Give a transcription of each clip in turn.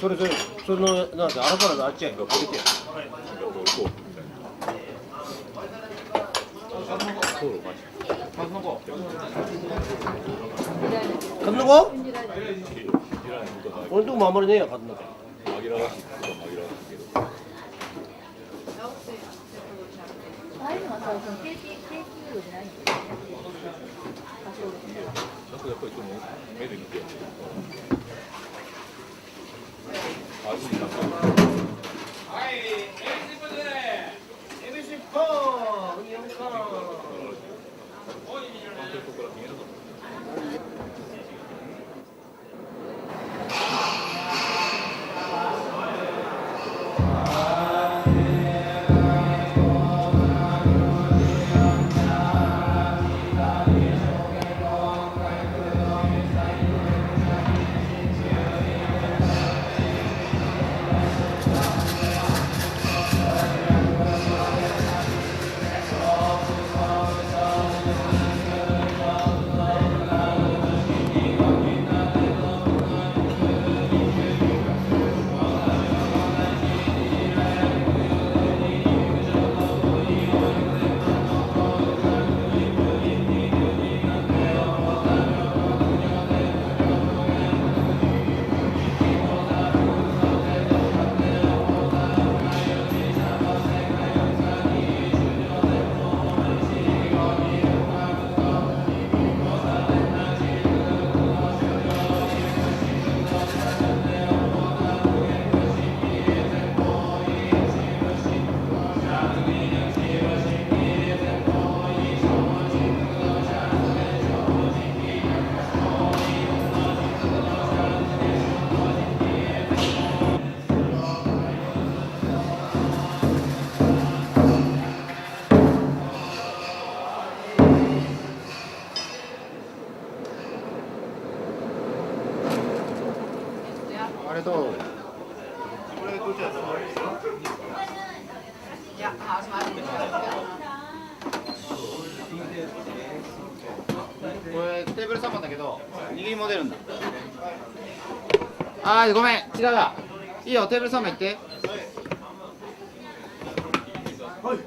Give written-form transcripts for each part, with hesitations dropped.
それのなんてアラからあっちやんかかけて。数の子？俺のとこもあんまりねえや数の子。紛らわしいけど。ああいうのはさ、その定期量じゃないんだよ。やっぱりその目で見てやってるから。はい、MC ポーン、日本館。ありがとう。これどちらですか？いや、これテーブル3番だけど握りも出るんだ。あーごめん違うわ。いいよテーブル3番行って。はい。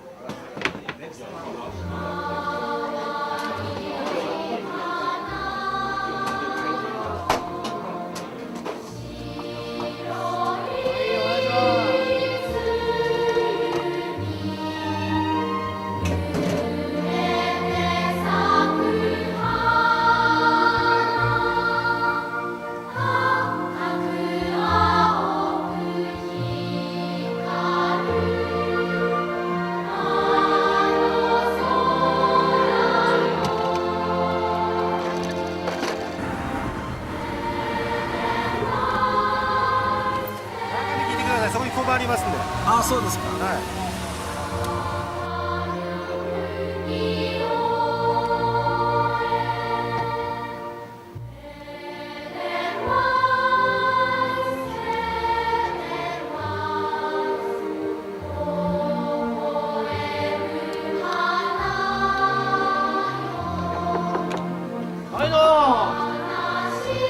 そこに交番ありますんで。ああ、そうですか。はい。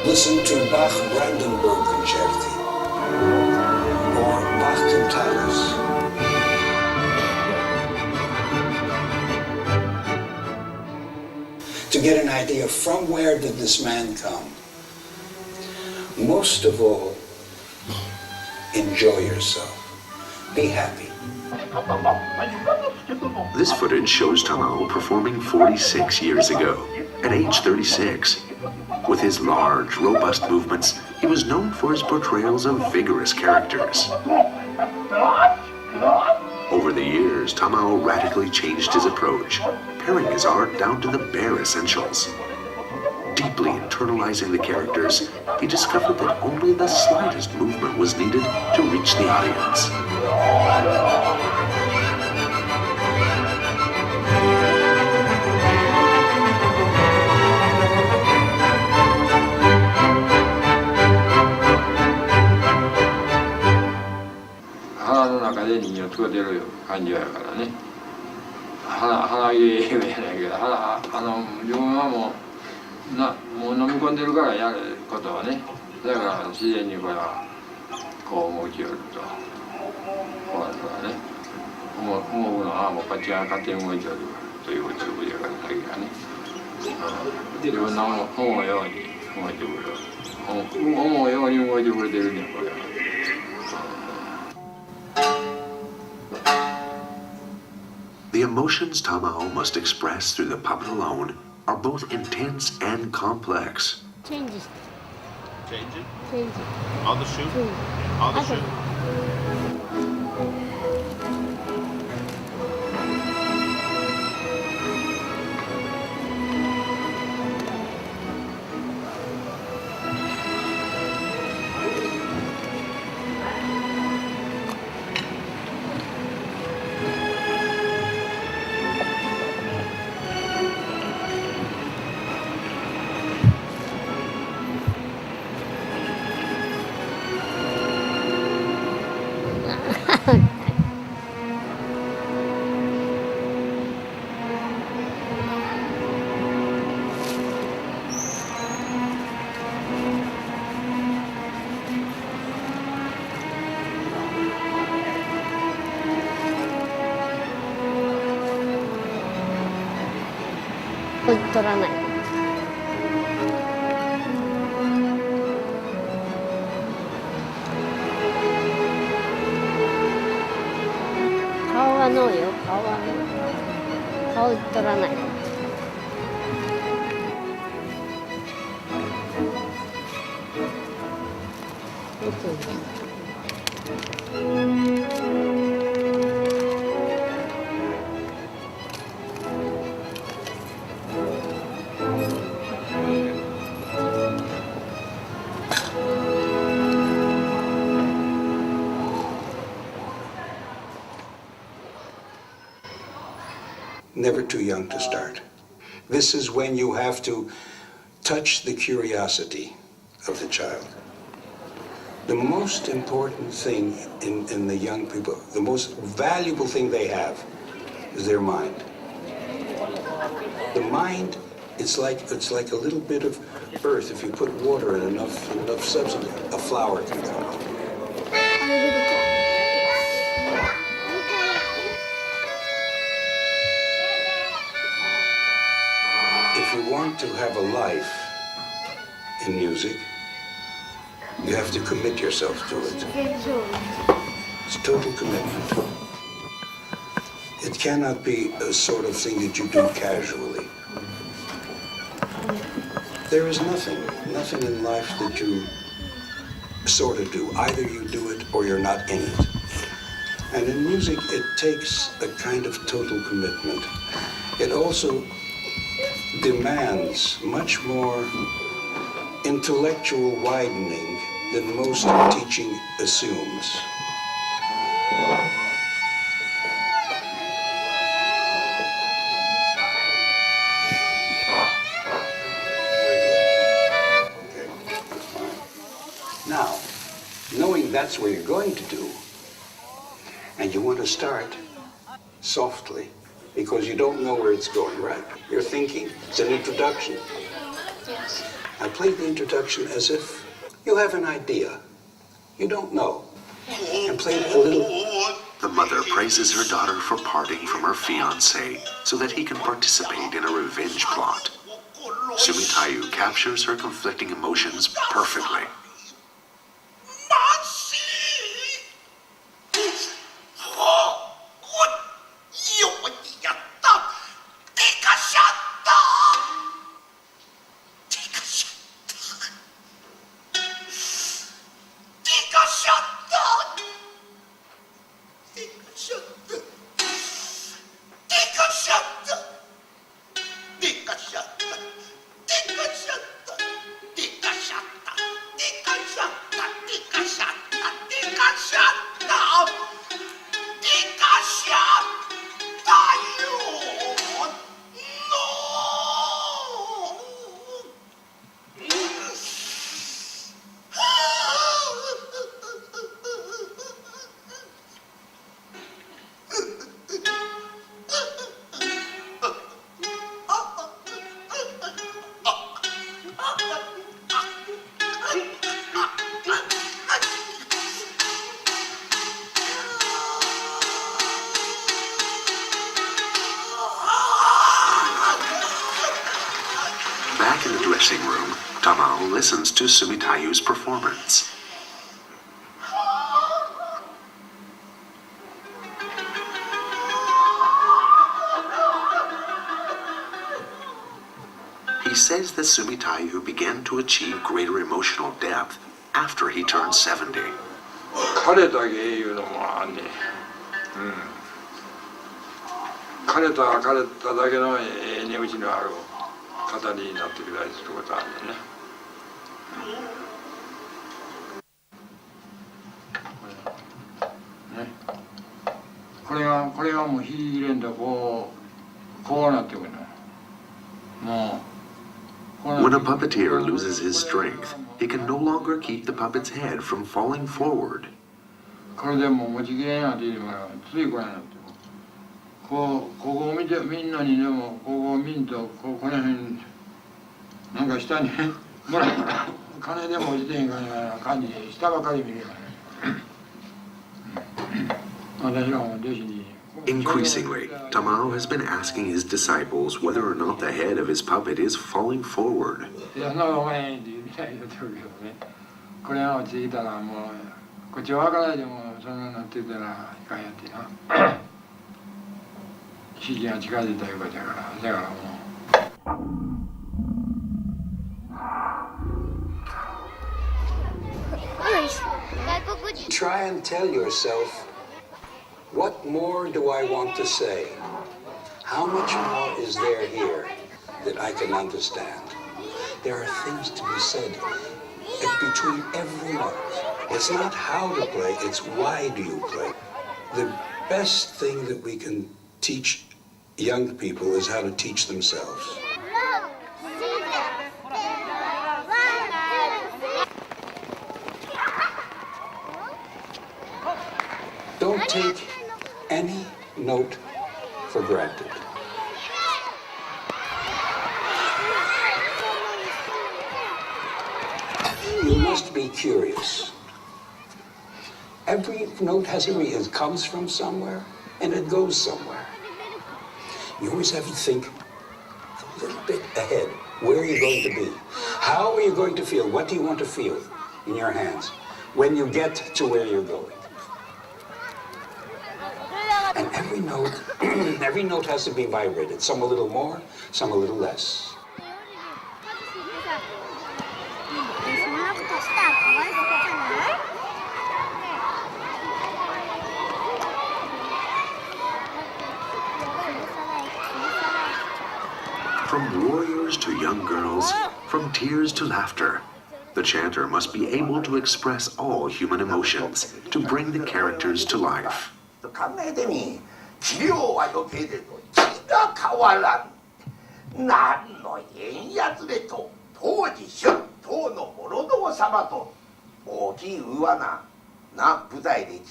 Listen to Bach Brandenburg Concerti or Bach cantatas. To get an idea from where did this man come. Most of all, enjoy yourself. Be happy. This footage shows Tamao performing 46 years ago, at age 36. With his large, robust movements, he was known for his portrayals of vigorous characters. Over the years, Tamao radically changed his approach, paring his art down to the bare essentials. Deeply internalizing the characters, he discovered that only the slightest movement was needed to reach the audience. だから自然にからこう動きよるとこうやからね動くのはもう勝手に動いてるということでやから先がね、自分の思うように動いてくれる思うように動いてくれてるんやこれは。The emotions Tamao must express through the puppet alone are both intense and complex. Change it. Change it? Change it. On the shoe? Change. On the shoe?これ取らない。顔はノーよ、顔はノー。顔取らない。Never too young to start. This is when you have to touch the curiosity of the child. The most important thing in the young people, the most valuable thing they have is their mind. The mind, it's like a little bit of earth. If you put water in enough substance, a flower can come out. If you want to have a life in music, you have to commit yourself to it. It's total commitment. It cannot be a sort of thing that you do casually. There is nothing in life that you sort of do. Either you do it or you're not in it. And in music, it takes a kind of total commitment. It also demands much more intellectual widening than most teaching assumes. Okay, that's fine. Now, knowing that's where you're going to do, and you want to start softly, because you don't know where it's going, right? You're thinking. It's an introduction. Yes. I play the introduction as if you have an idea. You don't know. And play it a little. The mother praises her daughter for parting from her fiancé so that he can participate in a revenge plot. Sumitayu captures her conflicting emotions perfectly. Tamao listens to Sumitayu's performance. He says that Sumitayu began to achieve greater emotional depth after he turned 70. 彼だけいうのもあんね。彼とは彼だけの値打ちのある語りになってきたりすることあるんだね。これがもう火入れんとこうなってくるの。もう。When a puppeteer loses his strength, he can no longer keep the puppet's head from falling forward. これでもう持ちきれんなって言うからついこれなってここを見てみんなにでもここを見んとこの辺なんか下にもら金でも落ちてへんかな感じで下ばかり見るからね。私はもう弟子に。Increasingly, Tamao has been asking his disciples whether or not the head of his puppet is falling forward. いや、そんなことお前ってみたいな言うてるけどね。これが落ちてきたらもうこっちは分からないでもそんななってたらいかんやってな。時期が近づいたいうことやから、だからもう。Try and tell yourself, what more do I want to say? How much more is there here that I can understand? There are things to be said between every note. It's not how to play, it's why do you play. The best thing that we can teach young people is how to teach themselves. Don't take any note for granted. You must be curious. Every note has a reason. It comes from somewhere and it goes somewhere. You always have to think a little bit ahead. Where are you going to be? How are you going to feel? What do you want to feel in your hands when you get to where you're going? And every note has to be vibrated. Some a little more, some a little less. From warriors to young girls, from tears to laughter, the chanter must be able to express all human emotions to bring the characters to life. 考えてみ、治療は余計でと気が変わらん。何の変やつれと当時春冬の諸道様と大きい上な舞台で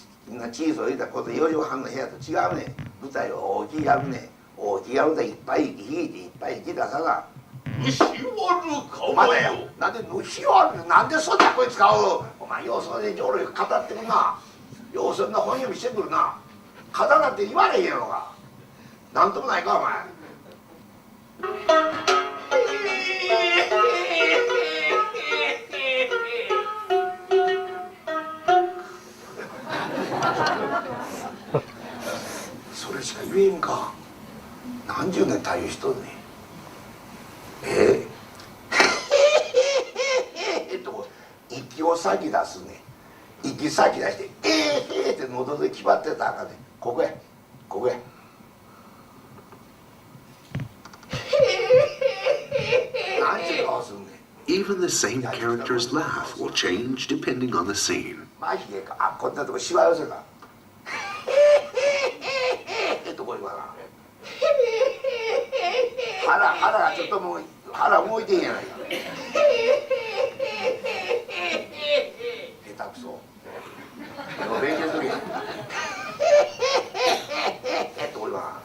小さいこと4畳半の部屋と違うね。舞台を大きいやるね。大きいやるでいっぱい引いていっぱい引き出さな。牛割るかまだわよ。よ。なんで牛割るなんでそんな声使う。お前ようそれで上路語ってるな。ようそんな本読みしてくるな。肩なんて言われへんやろが。なんともないかお前。それしか言えんか。何十年対応しとんねん。と息を先出すね。息先出してって喉で決まってたらあかんねん。ここやここや。何ちゅう顔すんねん。 Even the same character's laugh will change depending on the scene. マジでか。あ、こんなとこしわ寄せか。とこ言わな。腹がちょっともう腹動いてんやないか。下手くそ。勉強するやん。とこ言わ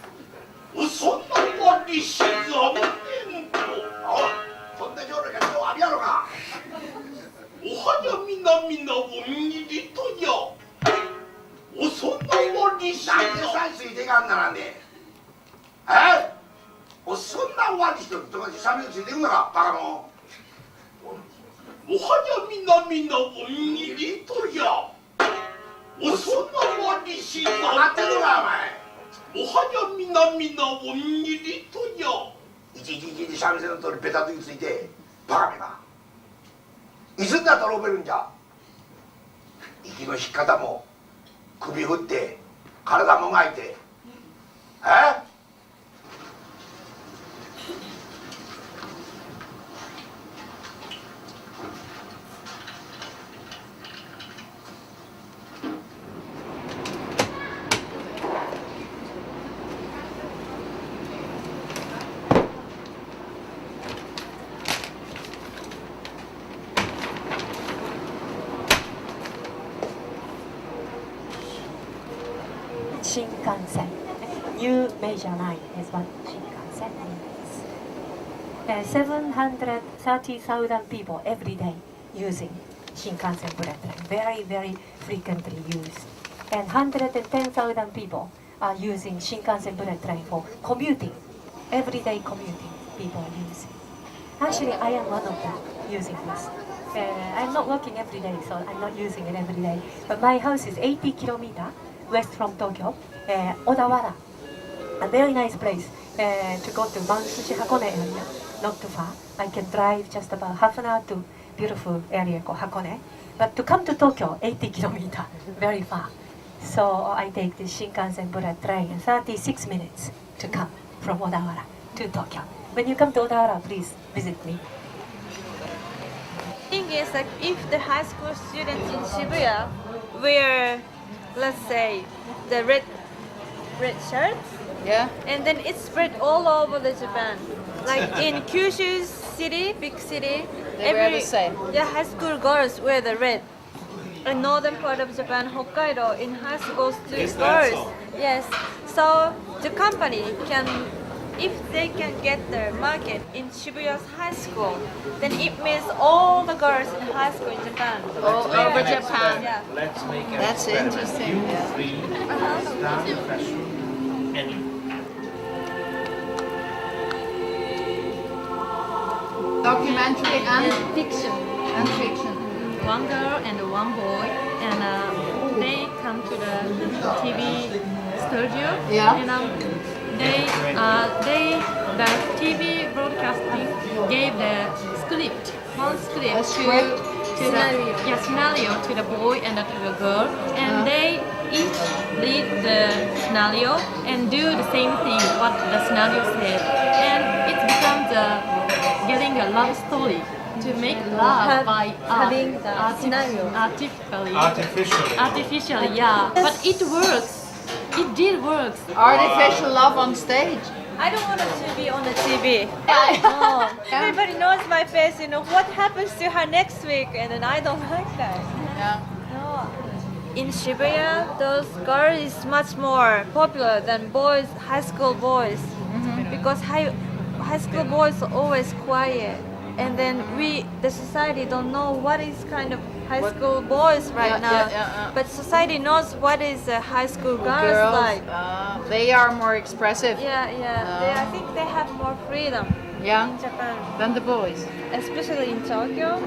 な。そんな割り沈めんと。こんな上路が今日あるやろが。おはやみなみなを握りとや。おそんな割り沈なんでさえついていかんならんで。おそんな割りしとるとかしゃべりついていくのかバカもん。 뭐하냐 민나 원일이 또야. 어서 나와리시 아뜨거라 뭐하냐 민나 원일이 또야. 一三線の通りベタつきついてバカめがいつになったら覚えるんじゃ。息の引き方も首振って体もがいて新幹線 New major line is what Shinkansen means. 730,000 people every day using Shinkansen bullet train, very, very frequently used. And 110,000 people are using Shinkansen bullet train for commuting, everyday commuting people are using. Actually, I am one of them using this. I'm not working every day, so I'm not using it every day. But my house is 80 kilometers west from Tokyo, Odawara. A very nice place to go to Mount Hakone area, not too far. I can drive just about half an hour to beautiful area called Hakone. But to come to Tokyo, 80 kilometers, very far. So I take the Shinkansen bullet train, 36 minutes to come from Odawara to Tokyo. When you come to Odawara, please visit me. Thing is, like, if the high school students in Shibuya wear, let's say, the red shirts, and then it's spread all over the Japan. Like in Kyushu city, big city, They wear the same. Yeah, high school girls wear the red. In northern part of Japan, Hokkaido, in high school Is that girls, so? yes. So the company can, if they can get their market in Shibuya's high school, then it means all the girls in high school in Japan. All over Japan. Yeah. Let's make an That's experiment. interesting, You yeah. three stand fashion. Any. Documentary and Fiction. fiction. One girl and one boy, and they come to the TV studio. Yeah. And the TV broadcasting gave the script, one script A script? to the scenario to the boy and to the girl, and they each read the scenario and do the same thing what the scenario said, and it becomes getting a love story. To make love by having the scenario. Artificially, yeah. But it works. It did work. Artificial love on stage. I don't want it to be on the TV. No. Everybody knows my face, you know, what happens to her next week, and then I don't like that. Yeah. No. In Shibuya, those girls is much more popular than boys, high school boys. Because high school boys are always quiet. And then the society don't know what is kind of high school boys right now. But society knows what is high school girls like. They are more expressive. Yeah. I think they have more freedom Yeah. in Japan. Than the boys. Especially in Tokyo,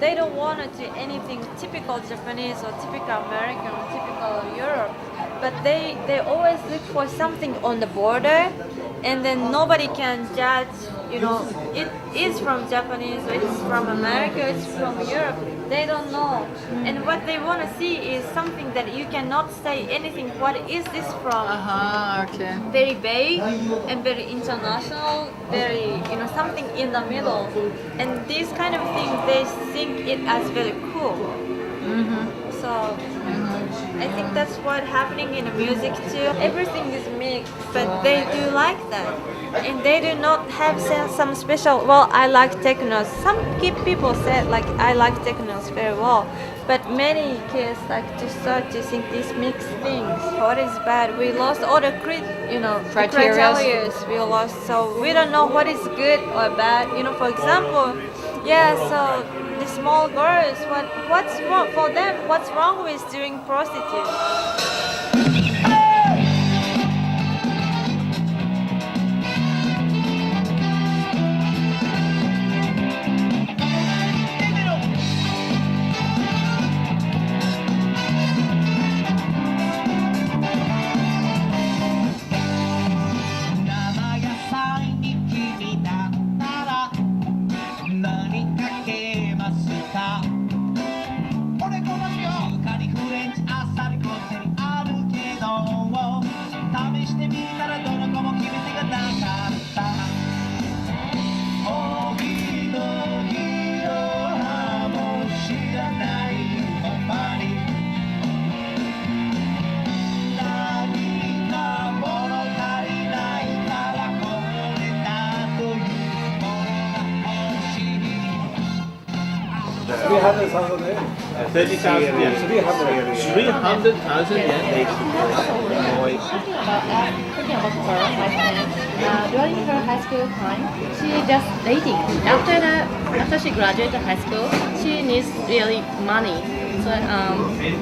they don't want to do anything typical Japanese or typical American or typical Europe. But they always look for something on the border, and then nobody can judge, you know, it is from Japanese, or it's from America, it's from Europe. They don't know. And what they want to see is something that you cannot say anything, what is this from? Okay. Very vague and very international, very, you know, something in the middle. And these kind of things, they think it as very cool. So I think that's what's happening in the music too. Everything is mixed, but they do like that. And they do not have some special, well, I like techno. Some people said like, I like technos very well. But many kids like to start to think these mixed things. What is bad? We lost all the criteria. We lost, so we don't know what is good or bad. You know, for example, so the small girls, what's wrong for them? What's wrong with doing prostitute? 300,000 yen. 30,000 yen. 300,000 yen. Talking about her, my friend, during her high school time, she just dating. After she graduated high school, she needs really money. So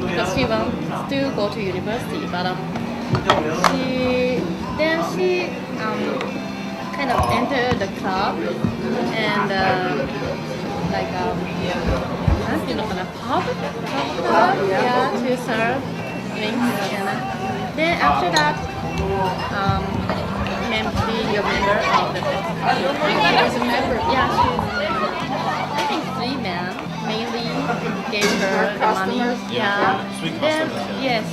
because she wants to go to university, but she kind of entered the club and pub to serve drinks. And then after that, being a member of the as a member, I think 3 men mainly gave her the money. Yeah. Sweet Then, customers. yes,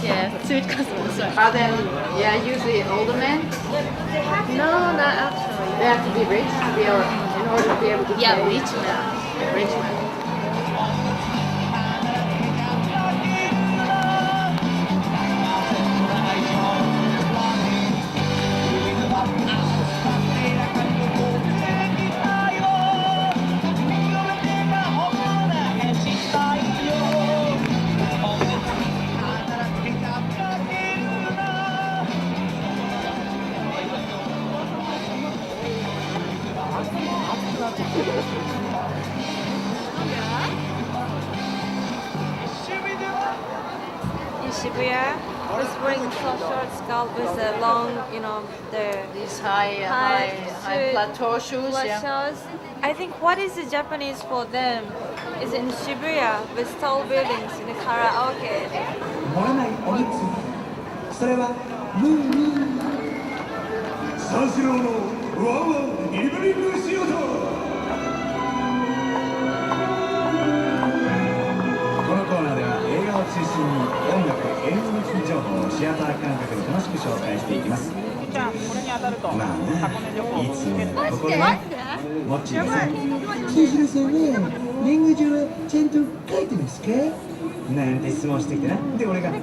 sweet customers. Right. Are they usually older men? No, not actually. They have to be rich to be able, in order to be able to pay. Rich men. Rich men. In Shibuya, was wearing so short skirt with a long, These high plateau shoes. shoes. I think what is the Japanese for them is in Shibuya with tall buildings in the karaoke. 漏れないおむつ、それはムームー三四郎のワンワンイブニングシアター。このコーナーでは映画を中心に音楽、映像の情報をシアター感覚で楽しく紹介していきます。まあな、いつも心ね、もっちがさ、三四郎さんは年賀状はちゃんと書いてますか？なんて質問してきてな。で俺がも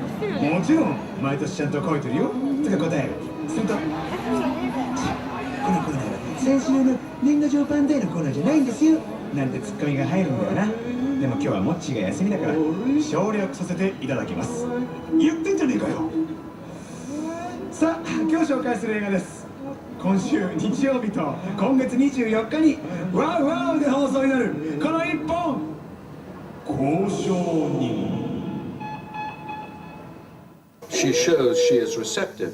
ちろん毎年ちゃんと書いてるよとか答える。するとこのコーナーは三四郎の年賀状パンダイのコーナーじゃないんですよなんてツッコミが入るんだよな。でも今日はモッチーが休みだから省略させていただきます。言ってんじゃねえかよ。さあ今日紹介する映画です。今週日曜日と今月24日にワウワウで放送になるこの一本交渉人。 She shows she is receptive.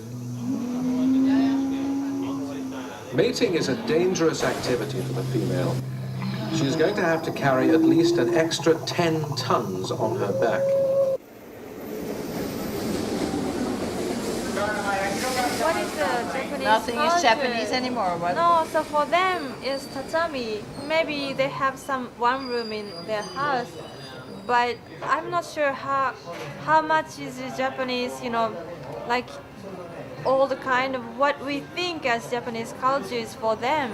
Mating is a dangerous activity for the female. She is going to have to carry at least an extra 10 tons on her back. What is the Japanese Nothing is culture? Japanese anymore. What? No, so for them it's tatami. Maybe they have one room in their house, but I'm not sure how much is the Japanese, like all the kind of what we think as Japanese culture is for them.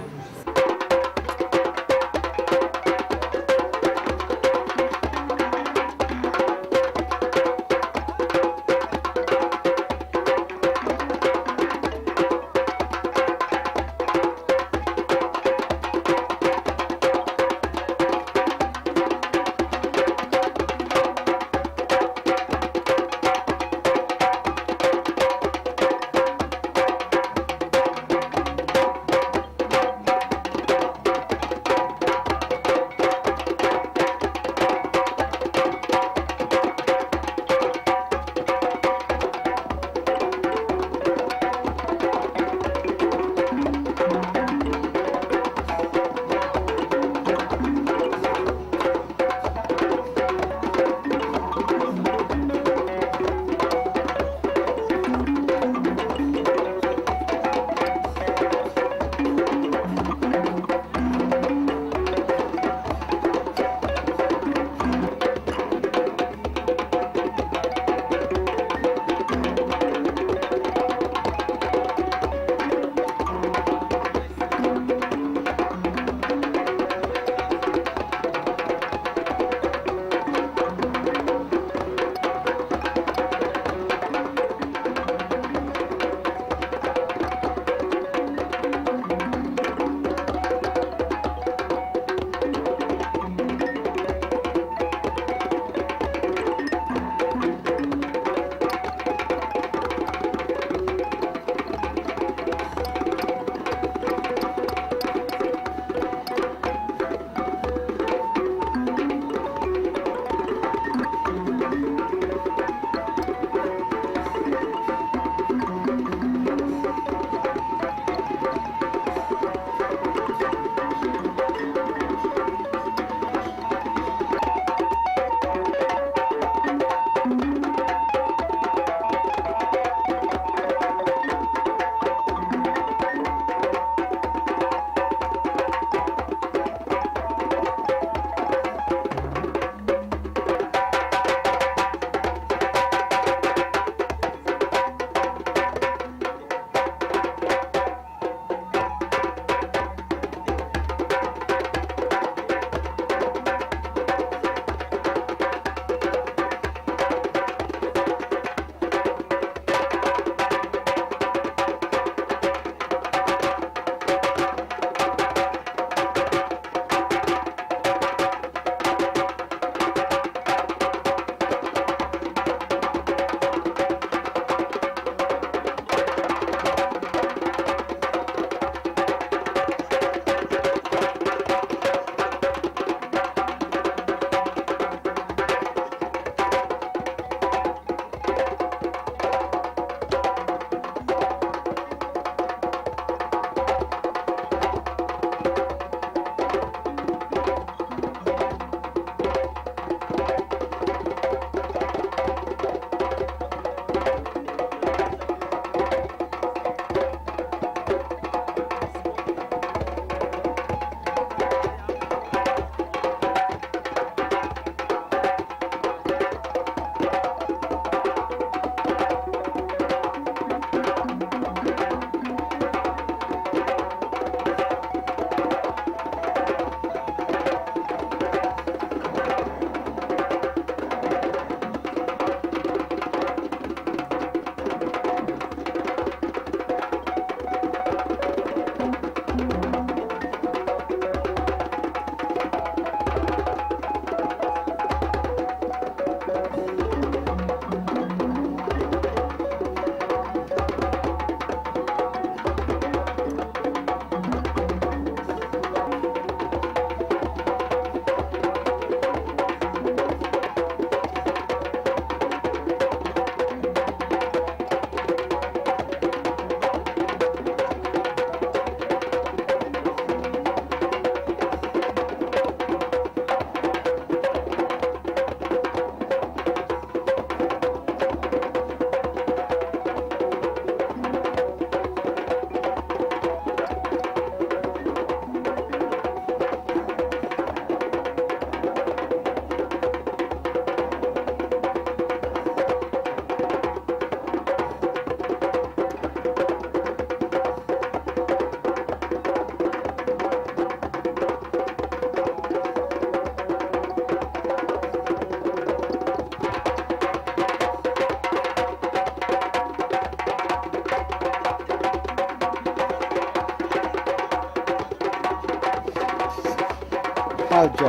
ciao.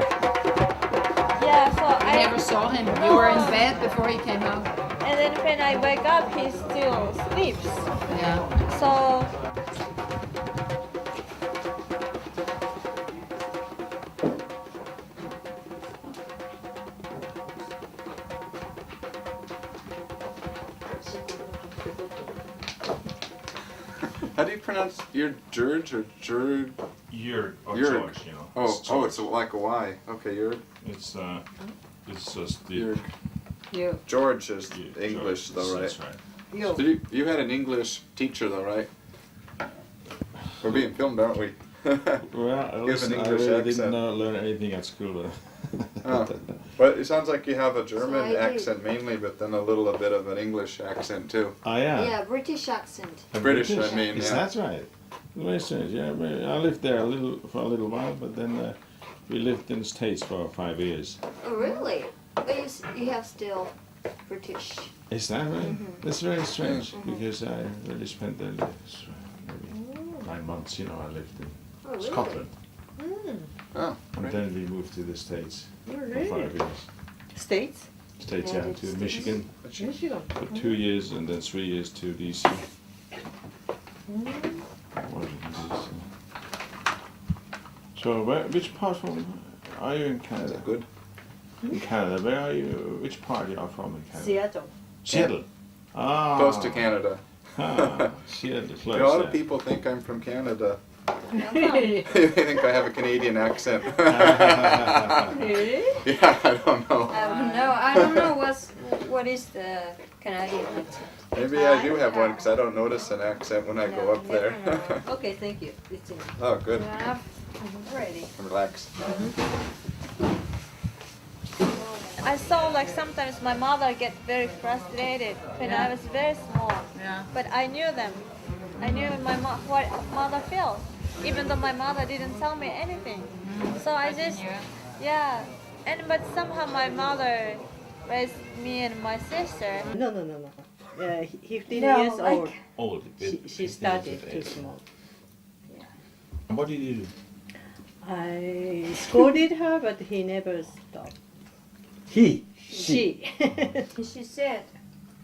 Yeah, so I never saw him. You were in bed before he came out. And then when I wake up, he still sleeps. Yeah. So How do you pronounce your George or Jurg? Jürg or Jürg. George, you know. Oh, it's like a Y. Okay, Jürg. It's just the. Jürg. You. George is English, George, though, right? that's right. You. So you had an English teacher, though, right? We're being filmed, aren't we? Well, listen, I really did not learn anything at school. Oh. But it sounds like you have a German So I did. accent mainly, but then a little bit of an English accent too. Oh yeah. Yeah, British accent. British, I mean. Is Yeah. that right? Very strange. Yeah, I lived there for a little while, but then we lived in the States for 5 years. Oh, really? But you have still British. Is that right? That's very strange because I really spent there maybe 9 months. You know, I lived in really? Scotland, Oh, and then we moved to the States Oh, for really? 5 years. States? States, yeah, United to States. Michigan Michigan. for 2 years, and then 3 years to DC. So, which part are you in Canada? Good. In Canada, where are you? Which part you are from in Canada? Seattle. Seattle. Ah. Close to Canada. Ah, Seattle, close. A lot of yeah. people think I'm from Canada. Really? They think I have a Canadian accent. Really? Yeah, I don't know. I don't know what is the Canadian accent. Maybe I do have one because I don't notice an accent when I go up there. Okay, thank you. It's in. Oh, good. Ready. Relax. I saw like sometimes my mother get very frustrated when I was very small. Yeah. But I knew them. I knew what mother feels, even though my mother didn't tell me anything. So I just, yeah. But somehow my mother raised me and my sister. No. 15 No, years like- old. Old. She started too small. And what did you do? I scolded her, but he never stopped. He. She. She said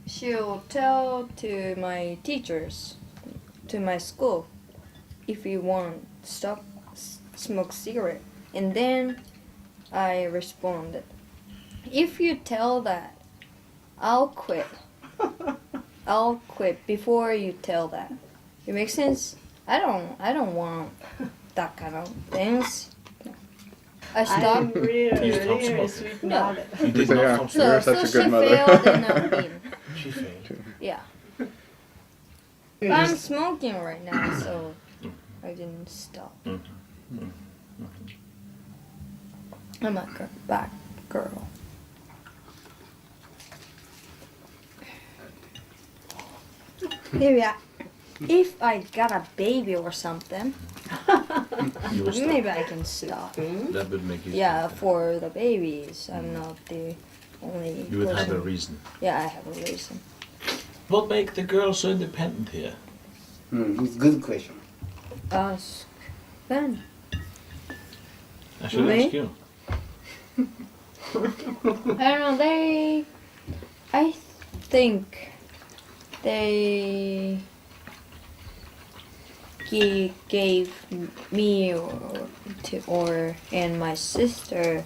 she'll tell to my teachers, to my school, if you want to stop smoke cigarette. And then I responded, if you tell that, I'll quit. I'll quit before you tell that. It makes sense? I don't want that kind of things. I stopped. Really sweet mother. You did not stop You're So such a she good mother. failed and I'm in. She failed. Yeah. But I'm smoking right now, so I didn't stop. I'm a bad girl. Maybe if I got a baby or something, You will stop. maybe I can stop. That would make you. Yeah, for the babies, I'm not the only You would have person. a reason. Yeah, I have a reason. What makes the girls so independent here? It's good question. Ask Ben. I should Me? ask you. I don't know, I think they gave me and my sister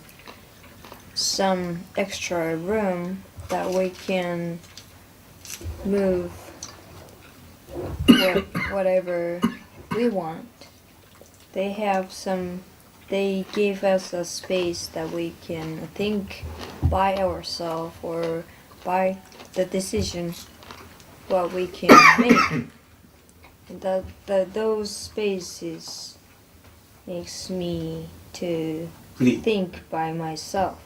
some extra room that we can move whatever we want. They gave us a space that we can think by ourselves or by the decision what we can make. Those spaces makes me to Free. think by myself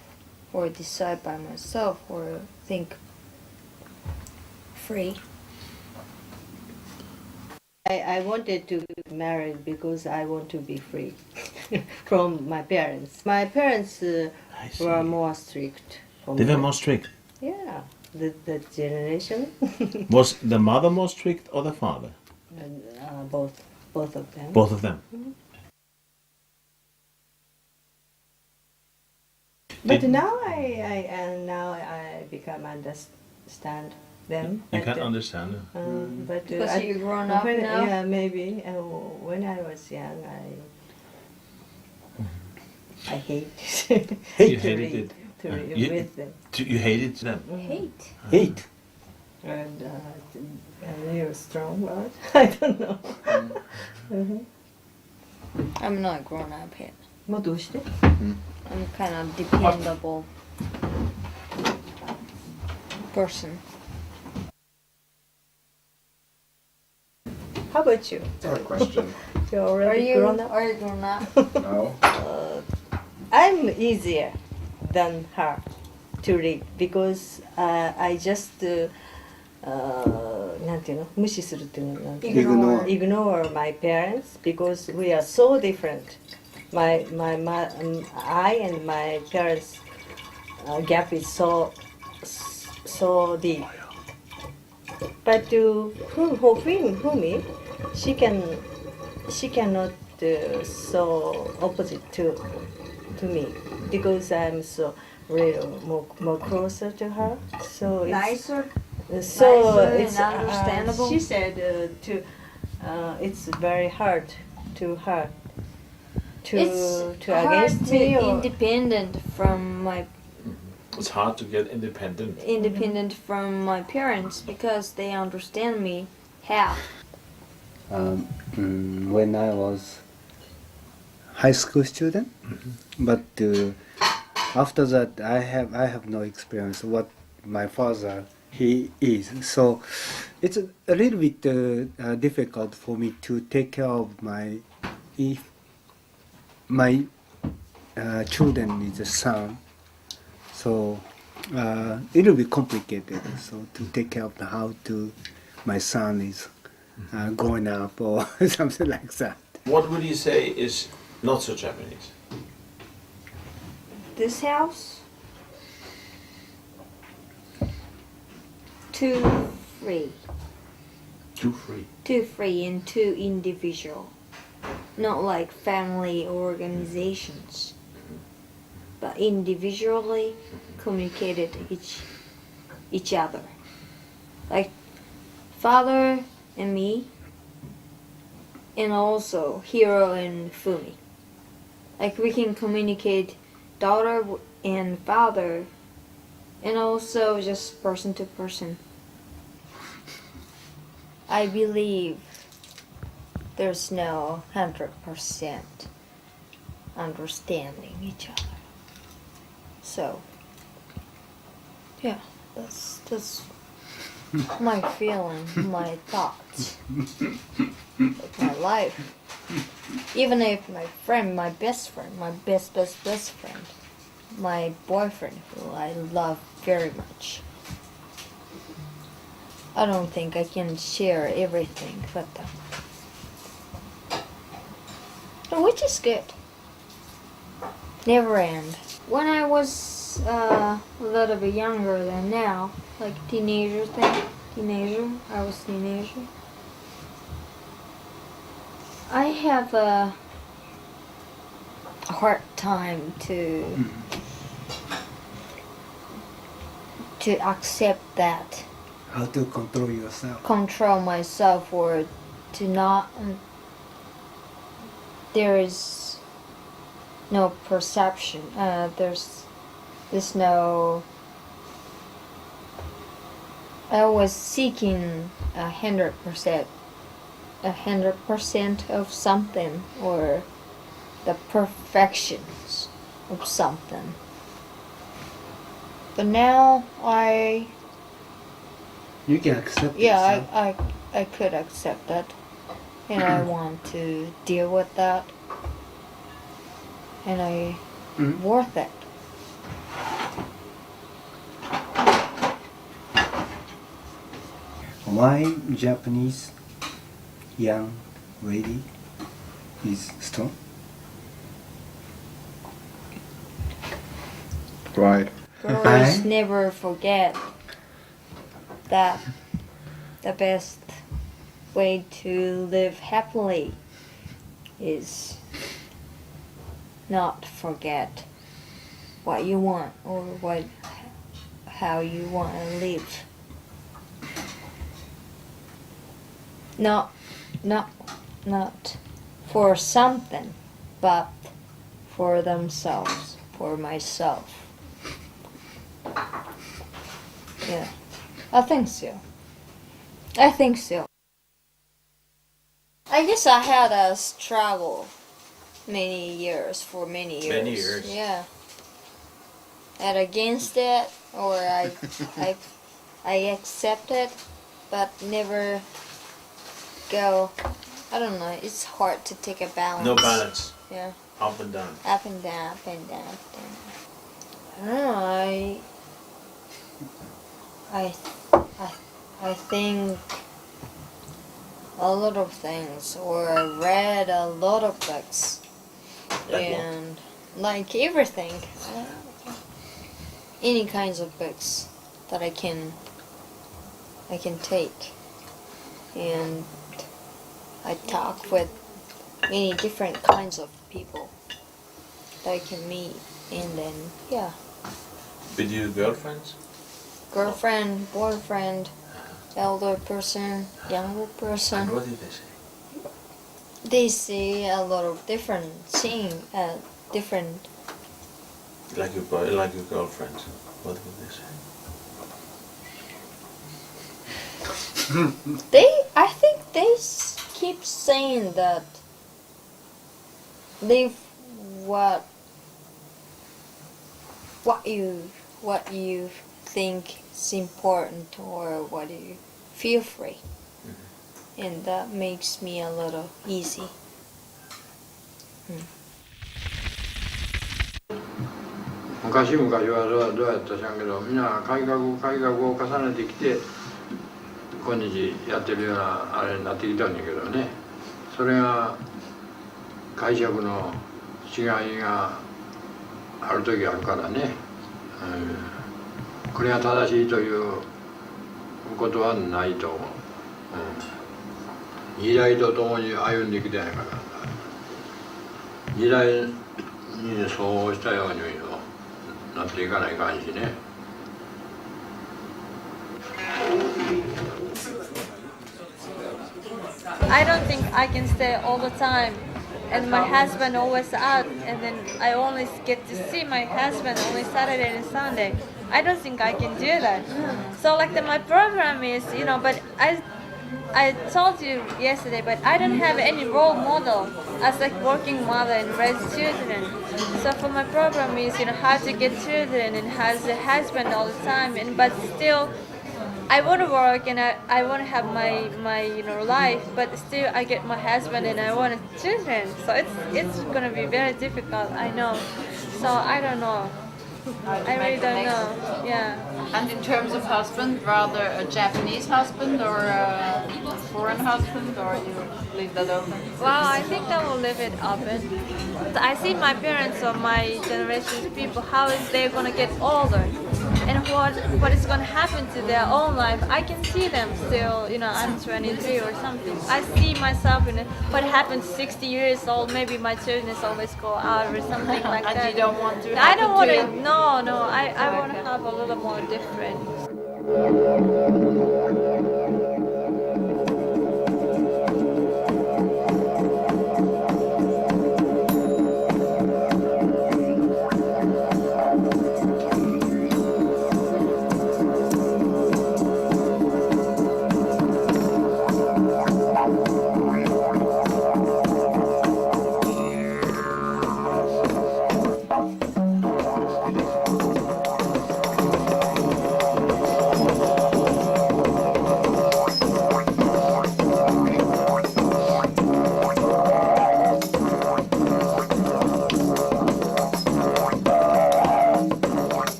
or decide by myself or think free. I wanted to get married because I want to be free from my parents. My parents were more strict. They were more strict. Yeah, the generation. Was the mother more strict or the father? Both of them. Both of them. But now I become understand them. You can understand them. But Because you're grown up now? Yeah, maybe. When I was young, I hate You to hated read, it. to read You- with them. You hated them. Hate. Hate. And a real strong word. I don't know. I'm not grown up yet. もうどうして? I'm kind of dependable person. How about you? That's a question. You're already grown up? Are you grown up? No. I'm easier than her to read because I just なんていうの無視するっていうのなんていうの ignore my parents because we are so different. I and my parents gap is so deep. But for Fumi, she cannot so opposite to me because I'm so real more closer to her. So it's, Nicer? So Nicer it's and understandable? she said it's very hard to her It's to hard against to me or independent from my It's hard to get independent. From my parents because they understand me half. When I was high school student, but after that I have no experience what my father he is. So it's a little bit difficult for me to take care of my children is a son. So it will be complicated. So to take care of how to my son is growing up or something like that. What would you say is not so Japanese? This house? Too free. Too free. Too free and too individual. Not like family organizations, but individually communicated each other. Like father and me, and also Hiro and Fumi. Like we can communicate daughter and father, and also just person to person. I believe there's no 100% understanding each other. So, yeah, that's my feeling, my thoughts, like my life. Even if my friend, my best friend, my best friend, my boyfriend, who I love very much, I don't think I can share everything with them. Which is good. Never end. When I was a little bit younger than now, like teenager, I was teenager. I have a hard time to accept that. How to control yourself. Control myself or to not. There is no perception. There's no. I was seeking 100% of something or the perfections of something. But now you can accept it. Yeah, I could accept that. And I want to deal with that. And I worth it. Why Japanese young lady is strong? Right. Girls never forget that the best way to live happily is not forget what you want or how you want to live. Not for something, but for themselves, for myself. Yeah, I think so. I guess I had a struggle many years. Many years. Yeah. And against it, or I accept it, but never go. I don't know. It's hard to take a balance. No balance. Yeah. Up and down. Up and down, up and down, up and down. I don't know. I think a lot of things, or I read a lot of books, and like everything, any kinds of books that I can take, and I talk with many different kinds of people that I can meet, and then yeah. With your girlfriends? Girlfriend, boyfriend, elder person, younger person. And what did they say? They say a lot of different things, different. Like your girlfriends. What would they say? I think they keep saying that live what you think is important, or what you feel free, and that makes me a little easy. 昔々はどうやったしゃんけど、みんな改革を重ねてきて今日やってるようなあれになってきたんだけどね、それが解釈の違いがある時あるからね、これが正しいということはないと思う。時代とともに歩んできたんやから、時代に相応したようになっていかないかんしね。I don't think I can stay all the time, and my husband always out, and then I only get to see my husband only Saturday and Sunday. I don't think I can do that. So like my program is, but I told you yesterday, but I don't have any role model as like working mother and raise children. So for my program is, how to get children and has a husband all the time, but still I want to work and I want to have my life, but still I get my husband and I want children. So it's gonna be very difficult, I know. So I don't know. I really don't know. Yeah. And in terms of husband, rather a Japanese husband or a foreign husband, or you leave that open? Well, I think I will leave it open. I see my parents or my generation's people, how is they gonna get older, and what is gonna happen to their own life. I can see them still, I'm 23 or something. I see myself in what happened 60 years old. Maybe my children always go out or something like that. And you don't want to? I don't want to. No. I want to have a little more different.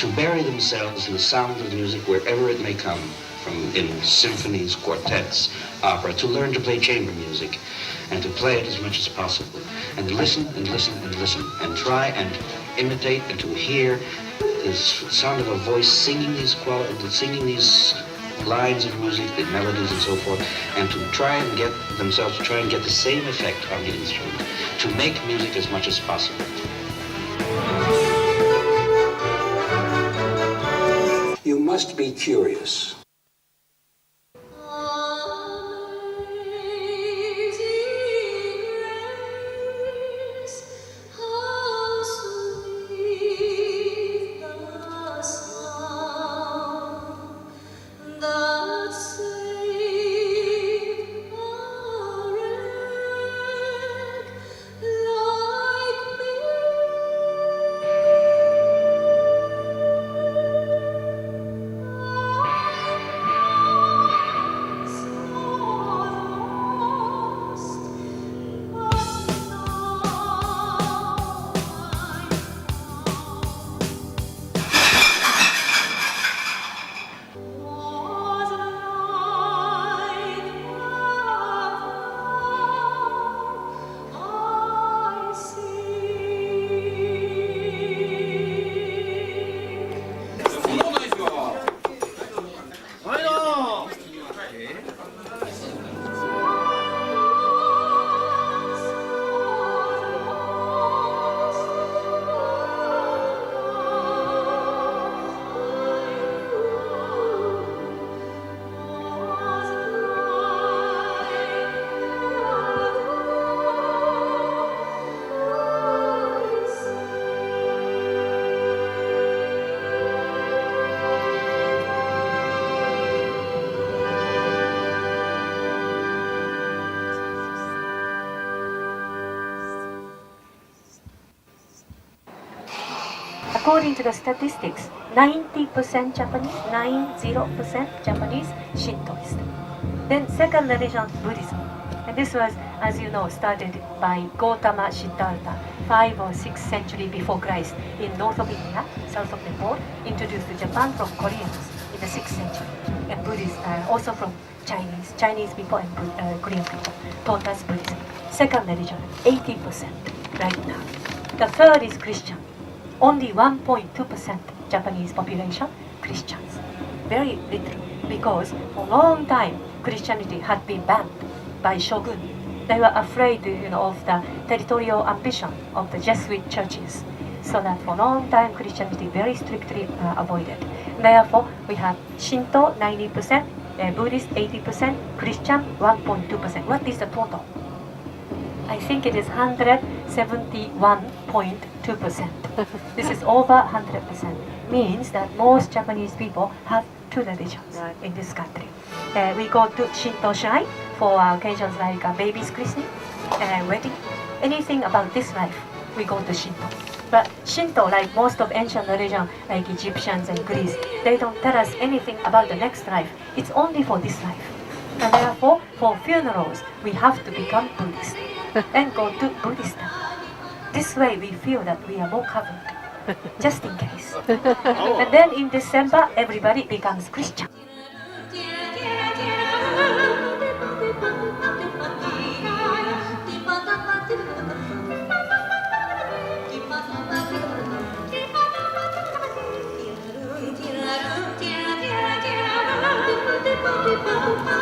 to bury themselves in the sound of music wherever it may come from, in symphonies, quartets, opera, to learn to play chamber music and to play it as much as possible and listen and listen and listen and try and imitate and to hear the sound of a voice singing these lines of music, the melodies and so forth, and to try and get themselves to try and get the same effect on the instrument, to make music as much as possible. You must be curious. according to the statistics, 90% Japanese, 90% Japanese Shintoist. Then second religion, Buddhism. And this was, as you know, started by Gautama Siddhartha, 5th or 6th century before Christ, in north of India, south of Nepal, introduced to Japan from Koreans in the 6th century. And Buddhists also from Chinese people and Korean people taught us Buddhism. Second religion, 80% right now. The third is Christian. Only 1.2% Japanese population, Christians. Very little, because for a long time Christianity had been banned by shogun. They were afraid, of the territorial ambition of the Jesuit churches, so that for a long time Christianity very strictly avoided. Therefore, we have Shinto 90%, Buddhist 80%, Christian 1.2%. What is the total? I think it is 171.2%. This is over 100%. Means that most Japanese people have two religions in this country. We go to Shinto shrine for occasions like a baby's christening, wedding, anything about this life, we go to Shinto. But Shinto, like most of ancient religion, like Egyptians and Greece, they don't tell us anything about the next life. It's only for this life. And therefore, for funerals, we have to become Buddhist and go to Buddhist temple. This way we feel that we are more covered, just in case. And then in December, everybody becomes Christian. Bye.